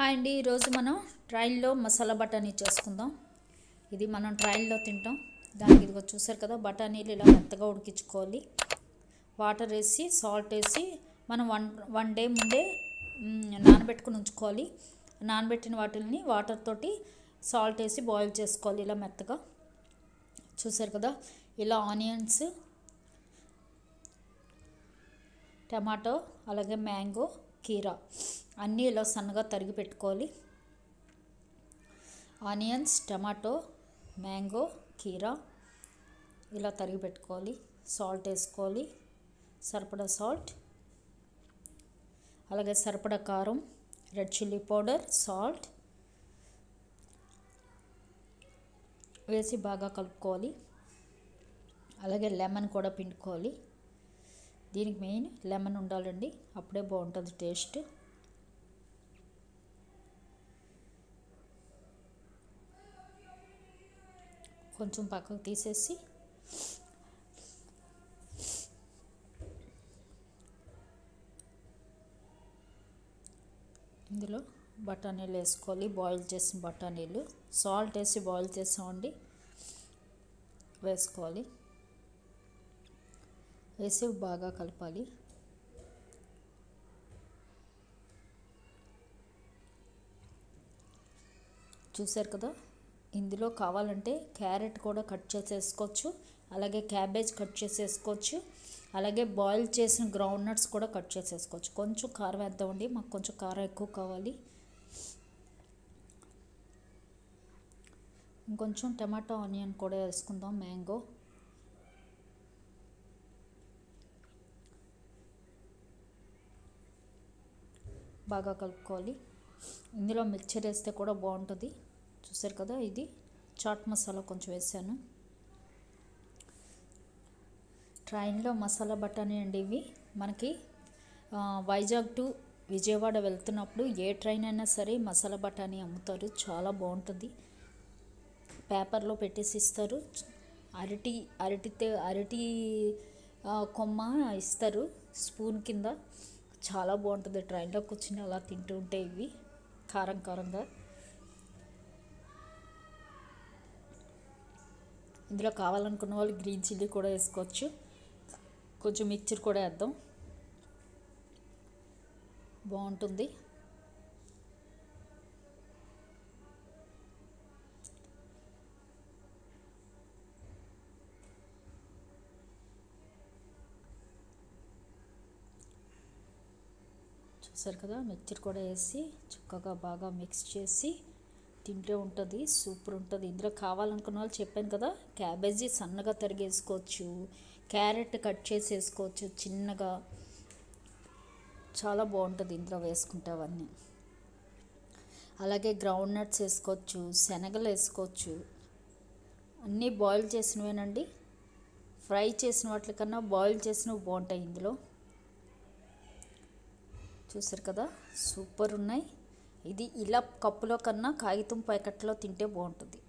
Hi అండి, ఈరోజు మనం ట్రైన్లో మసాలా బఠానీ చేసుకుందాం. ఇది మనం ట్రైన్లో తింటాం. దానికి ఇదిగో చూసారు కదా, బఠానీలు ఇలా మెత్తగా ఉడికించుకోవాలి. వాటర్ వేసి సాల్ట్ వేసి మనం వన్ డే ముందే నానబెట్టుకుని ఉంచుకోవాలి. నానబెట్టిన వాటిని వాటర్ తోటి సాల్ట్ వేసి బాయిల్ చేసుకోవాలి ఇలా మెత్తగా. చూసారు కదా, ఇలా ఆనియన్స్, టమాటో, అలాగే మ్యాంగో, కీరా అన్నీ ఇలా సన్నగా తరిగి పెట్టుకోవాలి. ఆనియన్స్, టమాటో, మ్యాంగో, కీరా ఇలా తరిగి పెట్టుకోవాలి. సాల్ట్ వేసుకోవాలి, సరిపడా సాల్ట్, అలాగే సరిపడా కారం, రెడ్ చిల్లీ పౌడర్, సాల్ట్ వేసి బాగా కలుపుకోవాలి. అలాగే లెమన్ కూడా పిండుకోవాలి. దీనికి మెయిన్ లెమన్ ఉండాలండి, అప్పుడే బాగుంటుంది టేస్ట్. కొంచెం పక్కకు తీసేసి ఇందులో బఠానీలు వేసుకోవాలి. బాయిల్ చేసిన బఠానీలు సాల్ట్ వేసి బాయిల్ చేసామండి, వేసుకోవాలి. వేసి బాగా కలపాలి. చూసారు కదా, ఇందులో కావాలంటే క్యారెట్ కూడా కట్ చేసేసుకోవచ్చు, అలాగే క్యాబేజ్ కట్ చేసేసుకోవచ్చు, అలాగే బాయిల్ చేసిన గ్రౌండ్ నట్స్ కూడా కట్ చేసేసుకోవచ్చు. కొంచెం కారం వేద్దామండి, మాకు కొంచెం కారం ఎక్కువ కావాలి. ఇంకొంచెం టమాటో ఆనియన్ కూడా వేసుకుందాం, మ్యాంగో. బాగా కలుపుకోవాలి. ఇందులో మిక్చర్ వేస్తే కూడా బాగుంటుంది. చూసారు కదా, ఇది చాట్ మసాలా కొంచెం వేసాను. ట్రైన్లో మసాలా బఠానీ అండి ఇవి. మనకి వైజాగ్ టు విజయవాడ వెళ్తున్నప్పుడు ఏ ట్రైన్ అయినా సరే మసాలా బఠానీ అమ్ముతారు, చాలా బాగుంటుంది. పేపర్లో పెట్టేసి ఇస్తారు. అరటి కొమ్మ ఇస్తారు స్పూన్ కింద. చాలా బాగుంటుంది. ట్రైన్లో కూర్చుని అలా తింటూ ఉంటే ఇవి కారం కారంగా. ఇందులో కావాలనుకున్న వాళ్ళు గ్రీన్ చిల్లీ కూడా వేసుకోవచ్చు. కొంచెం మిక్చర్ కూడా వేద్దాం, బాగుంటుంది. చూసారు కదా, మిక్చర్ కూడా వేసి చక్కగా బాగా మిక్స్ చేసి తింటే ఉంటుంది, సూపర్ ఉంటుంది. ఇందులో కావాలనుకున్న వాళ్ళు చెప్పాను కదా, క్యాబేజీ సన్నగా తరిగి వేసుకోవచ్చు, క్యారెట్ కట్ చేసి వేసుకోవచ్చు చిన్నగా. చాలా బాగుంటుంది ఇందులో వేసుకుంటే అవన్నీ. అలాగే గ్రౌండ్ నట్స్ వేసుకోవచ్చు, శనగలు వేసుకోవచ్చు. అన్నీ బాయిల్ చేసినవేనండి. ఫ్రై చేసిన వాటికన్నా బాయిల్ చేసినవి బాగుంటాయి ఇందులో. చూసారు కదా, సూపర్ ఉన్నాయి. ఇది ఇలా కప్పులో కన్నా కాగితం ప్యాకెట్లో తింటే బాగుంటుంది.